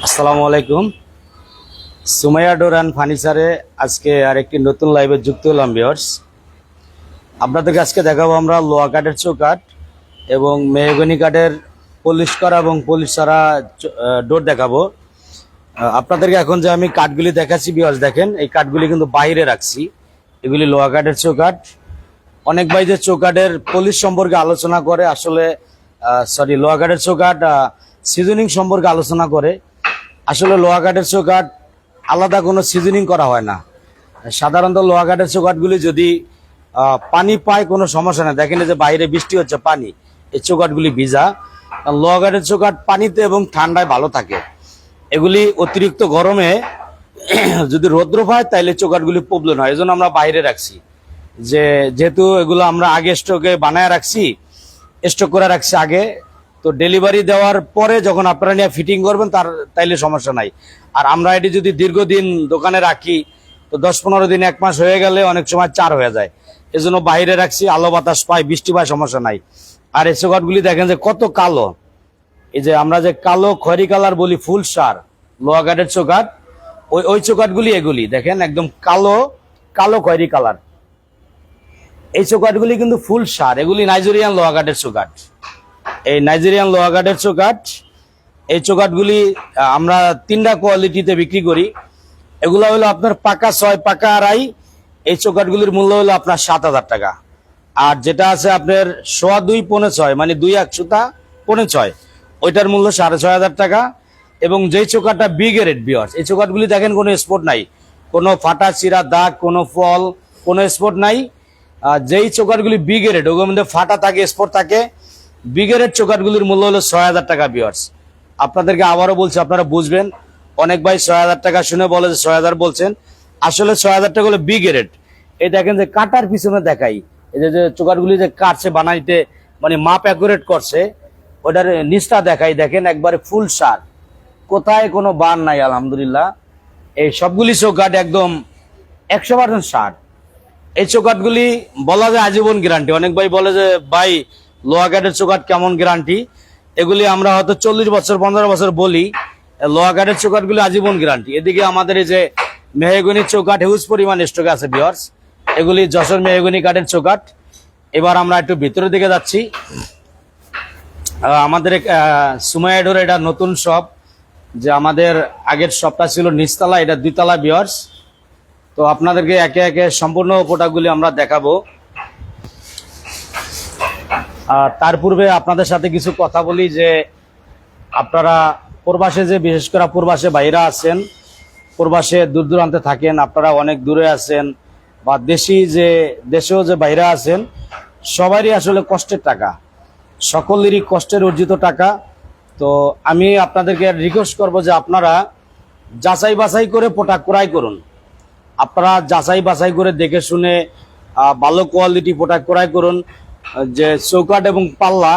আসসালামু আলাইকুম। Sumaiya door and ফার্নিচারে আজকে আরেকটি নতুন লাইভে যুক্ত হলাম ভিউয়ার্স। আপনাদেরকে আজকে দেখাবো আমরা লোহা কাঠের চৌকাঠ এবং মেহগনি কাঠের পলিশ করা এবং পলিশ ছাড়া ডোর দেখাবো। আপনাদেরকে এখন যে আমি কাঠগুলি দেখাচ্ছি ভিউয়ার্স, দেখেন এই কাঠগুলি কিন্তু বাইরে রাখছি। এগুলি লোহা কাঠের চৌকাঠ। অনেক ভাই যে চৌকাঠের পলিশ সম্পর্কে আলোচনা করে, আসলে লোহা কাঠের চৌকাঠ সিজনিং সম্পর্কে আলোচনা করে। আসলে লোহা কাঠের চৌকাঠ আলাদা কোনো সিজনিং করা হয় না। সাধারণত লোহা কাঠের চৌকাঠগুলি যদি পানি পায় কোনো সমস্যা নেই। দেখেন যে বাইরে বৃষ্টি হচ্ছে, পানি, এই চৌকাঠগুলি ভিজা। লোহা কাঠের চৌকাঠ পানিতে এবং ঠান্ডায় ভালো থাকে। এগুলি অতিরিক্ত গরমে যদি রৌদ্র পায় তাইলে চৌকাঠগুলি প্রবলেম হয়, এই জন্য আমরা বাইরে রাখছি। যেহেতু এগুলো আমরা আগে স্টকে বানায় রাখছি, স্টক করে রাখছি আগে, তো ডেলিভারি দেওয়ার পরে যখন আপনারা নিয়ে ফিটিং করবেন তাইলে সমস্যা নাই। আর আমরা এটি যদি দীর্ঘদিন দোকানে রাখি, তো 10-15 দিন, 1 মাস হয়ে গেলে অনেক সময় চার হয়ে যায়। এজন্য বাইরে রাখছি, আলো বাতাস পায়, বৃষ্টি পায়, সমস্যা নাই। আর এই চৌকাঠগুলি দেখেন যে কত কালো। এই যে আমরা যে কালো খয়রি কালার বলি, ফুল সার লোহা কাঠের চৌকাঠ, ওই চৌকাঠগুলি এগুলি দেখেন একদম কালো কালো খয়রি কালার। এই চৌকাঠগুলি কিন্তু ফুল সার, এগুলি নাইজেরিয়ান লোহা কাঠের চৌকাঠ। এই নাইজেরিয়ান লোহা কাঠের চৌকাঠ, এই চৌকাঠগুলি আমরা 3টা কোয়ালিটিতে বিক্রি করি। এগুলো হলো আপনার পাকা 6, পাকা 2.5। এই চৌকাঠগুলির মূল্য হলো আপনার 7,000 টাকা। আর যেটা আছে আপনার 2.25, 6.5, মানে 2 সুতা 6.5, ওইটার মূল্য 6,500 টাকা। এবং যেই চৌকাঠটা বি গ্রেড ভিউয়ার্স, এই চৌকাঠগুলি দেখেন কোনো স্পট নাই, কোনো ফাটা চিরা দাগ, কোনো ফল, কোনো স্পট নাই। যেই চৌকাঠগুলি বি গ্রেড, ওগুলোর মধ্যে ফাটা থাকে, স্পট থাকে। বি গ্রেড চৌকাঠগুলির মূল্য হলো 6,000 টাকা ভিউয়ার্স। আপনাদেরকে আবারও বলছি, আপনারা বুঝবেন। অনেক ভাই 6,000 টাকা শুনে বলে যে 6,000 বলছেন, আসলে 6,000 টাকা হলো বি গ্রেড। এই দেখেন যে কাটার পিছনে দেখাই, এই যে চৌকাঠগুলি যে কাটছে বানাইতে, মানে মাপ অ্যাকুরেট করছে, ওটার নিচটা দেখাই, দেখেন একবারে ফুল সার, কোথায় কোনো বান নাই আলহামদুলিল্লাহ। এই সবগুলি চৌকাঠ একদম 100% সার। এই চৌকাঠগুলি বলা যায় আজীবন গ্যারান্টি। অনেক ভাই বলে যে ভাই লোহা কাঠের চৌকাঠ কেমন গ্যারান্টি, এগুলি আমরা হয়তো 40 বছর 15 বছর বলি। লোহা কাঠের চৌকাঠগুলি আজীবন গ্যারান্টি। এদিকে আমাদের এই যে মেহগনি চৌকাঠ হিউজ পরিমাণ স্টকে আছে ভিউয়ার্স, এগুলি যশোর মেহগনি কাঠের চৌকাঠ। এবার আমরা একটু ভিতরের দিকে যাচ্ছি। আমাদের সুমাইয়া ডোর এটা নতুন শপ, যে আমাদের আগের শপটা ছিল নিচতলা, এটা 2 তলা ভিউয়ার্স। তো আপনাদেরকে একে একে সম্পূর্ণ প্রোডাক্টগুলি আমরা দেখাবো। তার পূর্বে আপনাদের সাথে কিছু কথা বলি, যে আপনারা প্রবাসে, যে বিশেষ করে প্রবাসে বাইরা আছেন, প্রবাসে দূর দূরান্তে থাকেন, আপনারা অনেক দূরে আছেন, বা দেশেও যে বাইরা আছেন, সবারই আসলে কষ্টের টাকা, সকলেরই কষ্টের অর্জিত টাকা। তো আমি আপনাদেরকে রিকোয়েস্ট করব যে আপনারা যাচাই বাছাই করে প্রোডাক্ট ক্রয় করুন। আপনারা যাচাই বাছাই করে দেখে শুনে ভালো কোয়ালিটি প্রোডাক্ট ক্রয় করুন। যে চৌকাঠ এবং পাল্লা,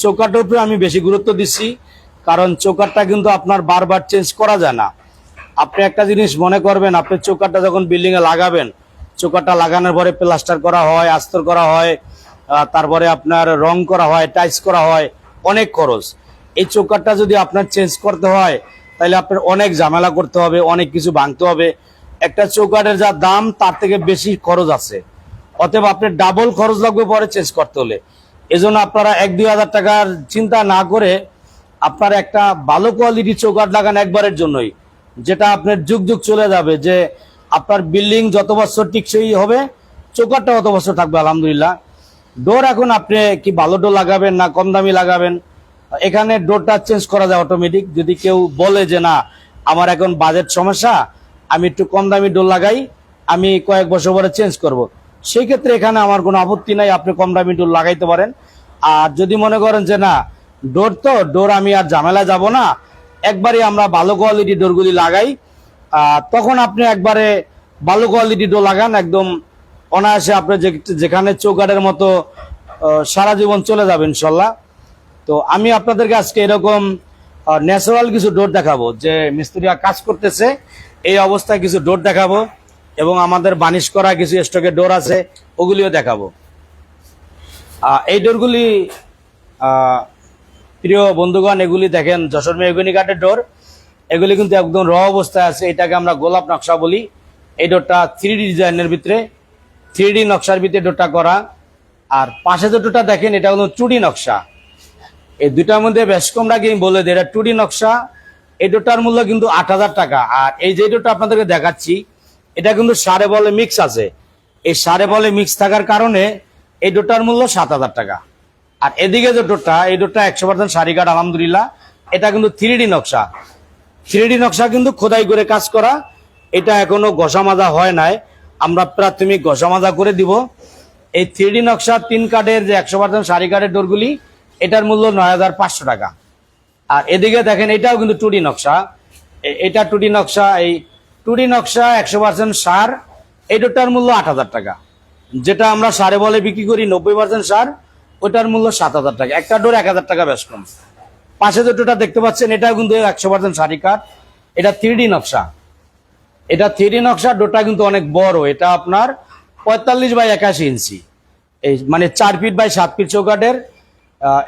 চৌকাঠের উপরে আমি বেশি গুরুত্ব দিচ্ছি, কারণ চৌকাঠটা কিন্তু আপনার বারবার চেঞ্জ করা যায় না। আপনি একটা জিনিস মনে করবেন, আপনি চৌকাঠটা যখন বিল্ডিংয়ে লাগাবেন, চৌকাঠটা লাগানোর পরে প্লাস্টার করা হয়, আস্তর করা হয়, তারপরে আপনার রং করা হয়, টাইলস করা হয়, অনেক খরচ। এই চৌকাঠটা যদি আপনার চেঞ্জ করতে হয়, তাহলে আপনার অনেক ঝামেলা করতে হবে, অনেক কিছু ভাঙতে হবে। একটা চৌকাঠের যা দাম, তার থেকে বেশি খরচ আছে। অতএব আপনার ডাবল খরচ লাগবে পরে চেঞ্জ করতে হলে। এজন্য আপনারা 1-2 হাজার টাকার চিন্তা না করে আপনার একটা ভালো কোয়ালিটির চৌকাঠ লাগান একবারের জন্যই, যেটা আপনার যুগ যুগ চলে যাবে। যে আপনার বিল্ডিং যত বছর টিকসই হবে, চৌকাঠটা অত বছর থাকবে আলহামদুলিল্লাহ। ডোর এখন আপনি কি ভালো ডোর লাগাবেন না কম দামি লাগাবেন, এখানে ডোরটা চেঞ্জ করা যায় অটোমেটিক। যদি কেউ বলে যে না আমার এখন বাজেট সমস্যা, আমি একটু কম দামি ডোর লাগাই, আমি কয়েক বছর পরে চেঞ্জ করব, সেই ক্ষেত্রে এখানে আমার কোনো আপত্তি নাই, আপনি কম দামি ডোর লাগাইতে পারেন। আর যদি মনে করেন যে না ডোর আমি আর ঝামেলা যাব না, একবারে আমরা ভালো কোয়ালিটি ডোরগুলি লাগাই, তখন আপনি একবারে ভালো কোয়ালিটি ডোর লাগান, একদম অনায়াসে আপনি যেখানে চৌকাঠের মতো সারা জীবন চলে যাবে ইনশাল্লাহ। তো আমি আপনাদেরকে আজকে এরকম ন্যাচারাল কিছু ডোর দেখাবো, যে মিস্ত্রিরা কাজ করতেছে এই অবস্থায় কিছু ডোর দেখাবো, এবং আমাদের বানিশ করা কিছু স্টকে ডোর আছে, ওগুলিও দেখাবো। এই ডোরগুলি প্রিয় বন্ধুগণ, এগুলি দেখেন যশোর মেহগনি কাঠের ডোর। এগুলি কিন্তু একদম র অবস্থায় আছে। এটাকে আমরা গোলাপ নকশা বলি। এই ডোরটা 3D ডিজাইনের ভিতরে, 3D নকশার ভিতরে ডোরটা করা। আর পাশে যে ডোরটা দেখেন, এটা হলো 2D নকশা। এই দুইটার মধ্যে বেশ কম রাখি বলে দিই, এটা 2D নকশা। এই ডোরটার মূল্য কিন্তু 8,000 টাকা। আর এই যে ডোরটা আপনাদেরকে দেখাচ্ছি, এটা কিন্তু সাড়ে বলে মিক্স আছে। এই সাড়ে বলে মিক্স থাকার কারণে এই ডোরটার মূল্য 7,000 টাকা। আর এদিকে যে ডোরটা, এই ডোরটা 100% শাড়ি কাঠ, আলহামদুলিল্লাহ। এটা কিন্তু 3D নকশা। 3D নকশা কিন্তু খোদাই করে কাজ করা। এটা এখনো ঘষা মাজা হয় নাই, আমরা প্রাথমিক ঘষা মাজা করে দিব। এই 3D নকশা 3 কাঠের যে 100% শাড়ি কাঠের ডোরগুলি, এটার মূল্য 9,500 টাকা। আর এদিকে দেখেন, এটাও কিন্তু 2D নকশা। এটা 2D নকশা। এই 2D নকশা 100% সার, এই ডোরটার মূল্য 8,000 টাকা। যেটা আমরা সারে বলে বিক্রি করি 90% সার, ওটার মূল্য 7,000 টাকা। একটা ডোর 1,000 টাকা বেশ কম। পাশে যে ডোরটা দেখতে পাচ্ছেন, এটাও কিন্তু 100% শাড়ি কাঠ। এটা 3D নকশা। এটা 3D নকশা। ডোরটা কিন্তু অনেক বড়। এটা আপনার 45x81 ইঞ্চি, এই মানে 4 ফিট বাই 7 ফিট চৌকাঠের।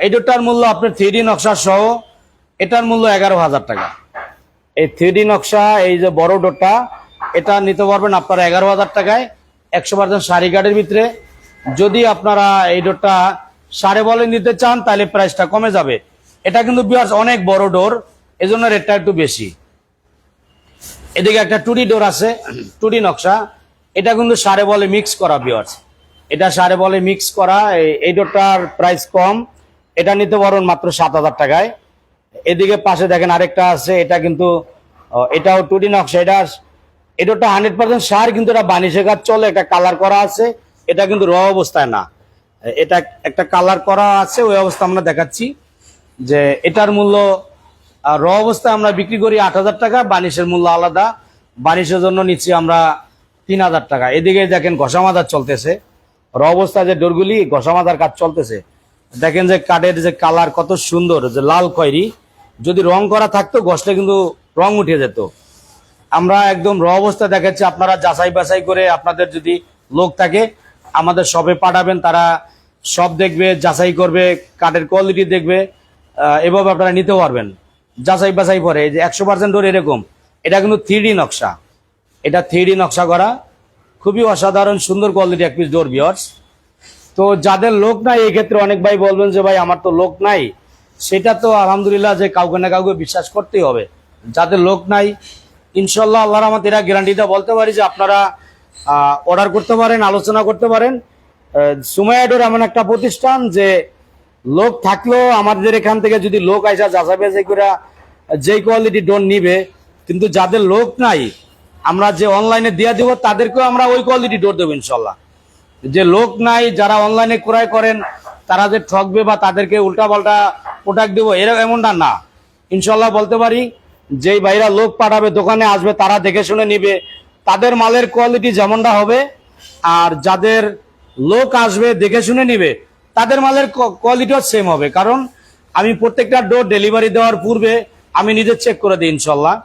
এই ডোরটার মূল্য আপনার 3D নকশা সহ, এটার মূল্য 11,000 টাকা। এই 3D নকশা, এই যে বড় ডোরটা, এটা নিতে পারবেন আপনারা 11,000 টাকায়, 100% শাড়ি কাঠের ভিতরে। যদি আপনারা এই ডোরটা সাড়ে বলে নিতে চান, তাহলে প্রাইসটা কমে যাবে। এটা কিন্তু বিয়ার্স অনেক বড় ডোর, এজন্য রেটটা একটু বেশি। এদিকে একটা 2D ডোর আছে, 2D নকশা। এটা কিন্তু সাড়ে বলে মিক্স করা বিয়ার্স। এটা সাড়ে বলে মিক্স করা। এই ডোরটার প্রাইস কম, এটা নিতে পারবেন মাত্র 7,000 টাকায়। এদিকে পাশে দেখেন আরেকটা আছে, এটা কিন্তু এটাও 2D নকশা। এটা 100% সার, কিন্তু এটা বানিশে কাজ চলে। একটা কালার করা আছে, এটা কিন্তু র অবস্থায় না। এটা একটা কালার করা আছে, ওই অবস্থা আমরা দেখাচ্ছি। যে এটার মূল্য র অবস্থায় আমরা বিক্রি করি 8,000 টাকা, বানিশের মূল্য আলাদা। বানিশের জন্য নিচ্ছি আমরা 3,000 টাকা। এদিকে দেখেন ঘষা মাজার চলতেছে। র অবস্থায় যে ডোরগুলি ঘষা মাজার কাজ চলতেছে। দেখেন যে কাঠের যে কালার কত সুন্দর, যে লাল খয়েরি। যদি রং করা থাকতো, ঘষলে কিন্তু রং উঠে যেত। আমরা একদম র অবস্থা দেখাচ্ছি। আপনারা যাচাই বাছাই করে, আপনাদের যদি লোক থাকে আমাদের শপে পাঠাবেন, তারা সব দেখবে, যাচাই করবে, কাঠের কোয়ালিটি দেখবে। এভাবে আপনারা নিতে পারবেন যাচাই বাছাই করে। এই যে 100% ডোর এরকম। এটা কিন্তু 3D নকশা। এটা 3D নকশা করা, খুবই অসাধারণ সুন্দর কোয়ালিটি এক পিস ডোর ভিউয়ার্স। তো যাদের লোক নাই, এই ক্ষেত্রে অনেক ভাই বলবেন যে ভাই আমার তো লোক নাই। সেটা তো আলহামদুলিল্লাহ, যে কাউকে না কাউকে বিশ্বাস করতেই হবে। যাদের লোক নাই, ইনশাল্লাহ আল্লাহর রহমতে এরা গ্যারান্টিটা বলতে পারি যে আপনারা অর্ডার করতে পারেন, আলোচনা করতে পারেন। সুমাইয়া ডোর এমন একটা প্রতিষ্ঠান, যে লোক থাকলেও আমাদের এখান থেকে যদি লোক আইসা যাচাই বাছাই করে যেই কোয়ালিটি ডোর নিবে, কিন্তু যাদের লোক নাই, আমরা যে অনলাইনে দিয়ে দেবো, তাদেরকেও আমরা ওই কোয়ালিটি ডোর দেবো ইনশাল্লাহ। যে লোক নাই, যারা অনলাইনে ক্রয় করেন, তারা যে ঠকবে বা তাদেরকে উল্টা পাল্টা প্রোডাক্ট দেবো, এমনটা না। ইনশাল্লাহ বলতে পারি, যেই ভাইরা লোক পাঠাবে, দোকানে আসবে, তারা দেখে শুনে নিবে, তাদের মালের কোয়ালিটি যেমনটা হবে। আর যাদের লোক আসবে, দেখে শুনে নিবে, তাদের মালের কোয়ালিটিও সেম হবে। কারণ আমি প্রত্যেকটা ডোর ডেলিভারি দেওয়ার পূর্বে আমি নিজে চেক করে দিই ইনশাল্লাহ।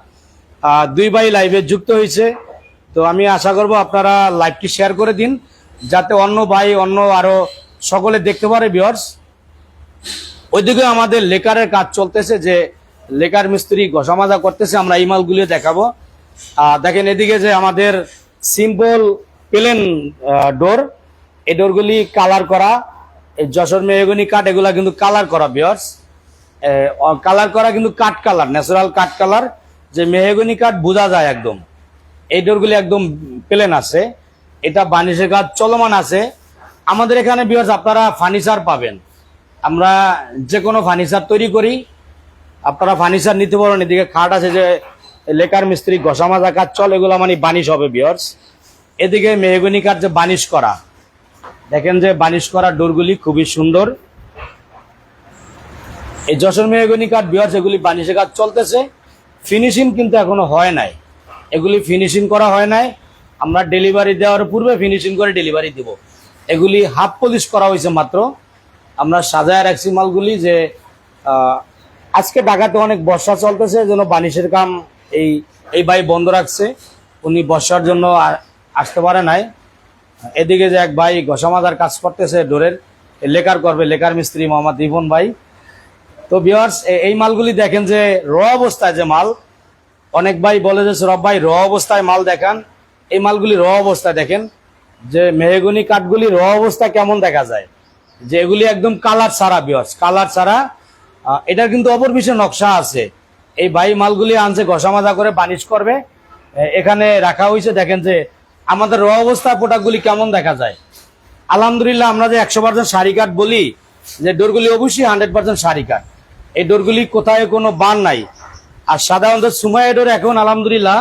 দুই ভাই লাইভে যুক্ত হয়েছে, তো আমি আশা করব আপনারা লাইভটি শেয়ার করে দিন, যাতে অন্য ভাই, অন্য আরো সকলে দেখতে পারে ভিউয়ার্স। ওইদিকে আমাদের লেকারের কাজ চলতেছে, যে লেকার মিস্ত্রি ঘষা মাজা করতেছে, আমরা এই মালগুলো দেখাবো। দেখেন এদিকে যে আমাদের সিম্পল প্লেন ডোর, এই ডোরগুলি কালার করা, এই যশোর মেহগনি কাঠ, এগুলা কিন্তু কালার করা ভিউয়ার্স। কালার করা কিন্তু কাঠ কালার, ন্যাচারাল কাঠ কালার, যে মেহগনি কাঠ বোঝা যায় একদম। এই ডোরগুলি একদম প্লেন আছে। এটা বানিশের কাজ চলমান আছে। আমাদের এখানে ভিউয়ার্স আপনারা ফার্নিচার পাবেন, আমরা যে কোনো ফার্নিচার তৈরি করি, আপনারা ফার্নিচার নিতে পারেন। এদিকে খাট আছে, যে লেকার মিস্ত্রি ঘষা মাজা কাজ চল, এগুলো মানে বানিশ হবে ভিউয়ার্স। এদিকে মেহগনি কাঠ যে বানিশ করা, দেখেন যে বানিশ করা ডোরগুলি খুবই সুন্দর। এই যশোর মেহগনি কাঠ ভিউয়ার্স, এগুলি বানিশের কাজ চলতেছে। ফিনিশিং কিন্তু এখনো হয় নাই, এগুলি ফিনিশিং করা হয় নাই। আমরা ডেলিভারি দেওয়ার পূর্বে ফিনিশিং করে ডেলিভারি দিব। এগুলি হাফ পলিশ করা হয়েছে মাত্র। আমরা সাজায় রাখছি মালগুলি, যে আজকে ঢাকাতে অনেক বর্ষা চলতেছে, জন্য বানিশের কাম এই ভাই বন্ধ রাখছে, উনি বর্ষার জন্য আসতে পারে নাই। এদিকে যে এক ভাই ঘষা মাজার কাজ করতেছে ডোরের, লেকার করবে, লেকার মিস্ত্রি মোহাম্মদ রিপন ভাই। তো ভিউয়ার্স, এই মালগুলি দেখেন যে র অবস্থায় যে মাল, অনেক ভাই বলে যে সৌরভ ভাই র অবস্থায় মাল দেখান, এই মালগুলি র অবস্থায় দেখেন যে মেহগনি কাঠগুলি র অবস্থায় কেমন দেখা যায়, যে এগুলি একদম কালার ছাড়া ভিউয়ার্স, কালার ছাড়া। এটার কিন্তু অপরপিছে নকশা আছে। এই ভাই মালগুলি আনছে ঘষা মাজা করে বানিশ করবে, এখানে রাখা হয়েছে। দেখেন যে আমাদের র অবস্থায় প্রোডাক্টগুলি কেমন দেখা যায়। আলহামদুলিল্লাহ আমরা যে 100% শাড়ি কাঠ বলি, যে ডোরগুলি অবশ্যই 100% শাড়ি কাঠ। এই ডোরগুলি কোথায় কোনো বান নাই। আর সাধারণত সুমাইয়া ডোর এখন আলহামদুলিল্লাহ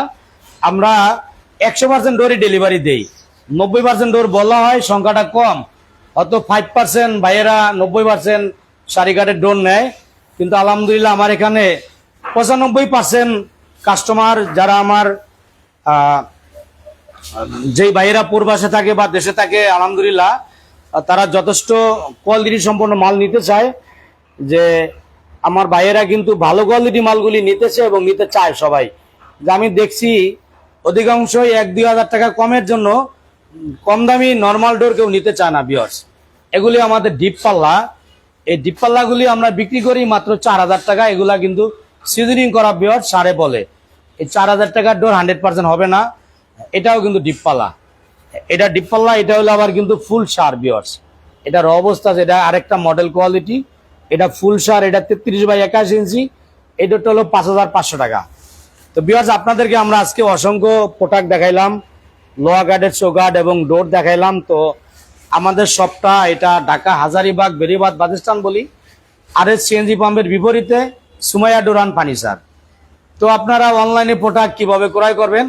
আমরা 100% ডোরই ডেলিভারি দেই। 90% ডোর বলা হয়, সংখ্যাটা কম, হয়তো 5% ভাইয়েরা 90% শাড়ি কাঠের ডোর নেয়। কিন্তু আলহামদুলিল্লাহ আমার এখানে 95% কাস্টমার যারা আমার যেই ভাইয়েরা প্রবাসে থাকে বা দেশে থাকে, আলহামদুলিল্লাহ তারা যথেষ্ট কোয়ালিটি সম্পন্ন মাল নিতে চায়। যে আমার ভাইয়েরা কিন্তু ভালো কোয়ালিটি মালগুলি নিতেছে এবং নিতে চায় সবাই। যে আমি দেখছি অধিকাংশই 1-2 হাজার টাকা কমের জন্য কম দামি নর্মাল ডোর কেউ নিতে চায় না ভিউয়ার্স। এগুলি আমাদের ডিপ পাল্লা, এই ডিপ পাল্লাগুলি আমরা বিক্রি করি মাত্র 4,000 টাকা। এগুলা কিন্তু সিজনিং করা ভিউয়ার্স, সারে বলে। এই 4,000 টাকার ডোর 100% হবে না। এটাও কিন্তু ডিপ পাল্লা, এটা ডিপ পাল্লা, এটা হলো আবার কিন্তু ফুল সার ভিউয়ার্স। এটা র অবস্থা আছে, এটা আরেকটা মডেল কোয়ালিটি। এটা ফুল সার, এটা 33/81 ইঞ্চি। এই ডোরটা হলো 5,500 টাকা। তো ভিউয়ার্স আপনাদেরকে আমরা আজকে অসংখ্য প্রোডাক্ট দেখাইলাম, লোহা গার্ডের চৌকাঠ এবং ডোর দেখাইলাম। তো আমাদের শপটা এটা ঢাকা হাজারীবাগ বেরিবাদ বাসস্ট্যান্ড বলি, RS CNG পাম্পের বিপরীতে সুমাইয়া ডোর অ্যান্ড ফার্নিচার। তো আপনারা অনলাইনে প্রোডাক্ট কিভাবে ক্রয় করবেন,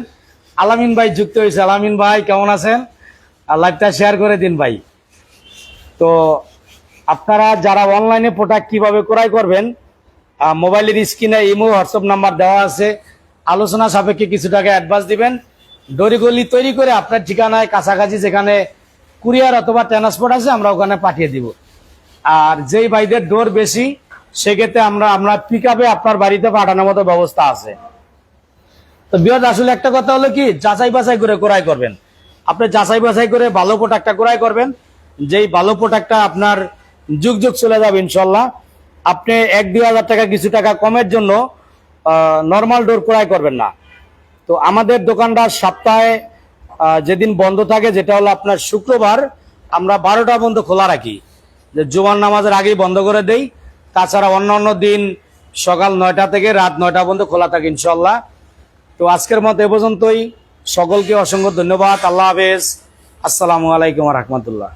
আলামিন ভাই যুক্ত হয়েছে। আলামিন ভাই কেমন আছেন? লাইভটা শেয়ার করে দিন ভাই। তো আপনারা যারা অনলাইনে প্রোডাক্ট কিভাবে ক্রয় করবেন, মোবাইলের স্ক্রিনে ইমো হোয়াটসঅ্যাপ নাম্বার দেওয়া আছে। আলোচনা সাপেক্ষে কিছু টাকা অ্যাডভান্স দিবেন। ডরিগলি তৈরি করে আপনার ঠিকানায় কাছাকাছি যেখানে কুরিয়ার অথবা ট্রান্সপোর্ট আছে আমরা ওখানে পাঠিয়ে দিব। আর যেই ভাইদের ডোর বেশি সেক্ষেত্রে আমরা পিক আপে আপনার বাড়িতে পাঠানোর মতো ব্যবস্থা আছে। তো বিয়ার আসলে একটা কথা হলো কি, যাচাই বাছাই করে ক্রয় করবেন। আপনি যাচাই বাছাই করে ভালো প্রোডাক্টটা ক্রয় করবেন, যেই ভালো প্রোডাক্টটা আপনার যুগ যুগ চলে যাবে ইনশাল্লাহ। আপনি 1-2 হাজার টাকা কিছু টাকা কমের জন্য নর্মাল ডোর ক্রয় করবেন না। তো আমাদের দোকানটা সপ্তাহে যেদিন বন্ধ থাকে, যেটা হলো আপনার শুক্রবার, আমরা 12টা পর্যন্ত খোলা রাখি। যে জুমার নামাজের আগেই বন্ধ করে দেই। তাছাড়া অন্যান্য দিন সকাল 9টা থেকে রাত 9টা পর্যন্ত খোলা থাকে ইনশাল্লাহ। তো আজকের মতো এ পর্যন্তই। সকলকে অসংখ্য ধন্যবাদ। আল্লাহ হাফেজ। আসসালামু আলাইকুম ওয়া রাহমাতুল্লাহ।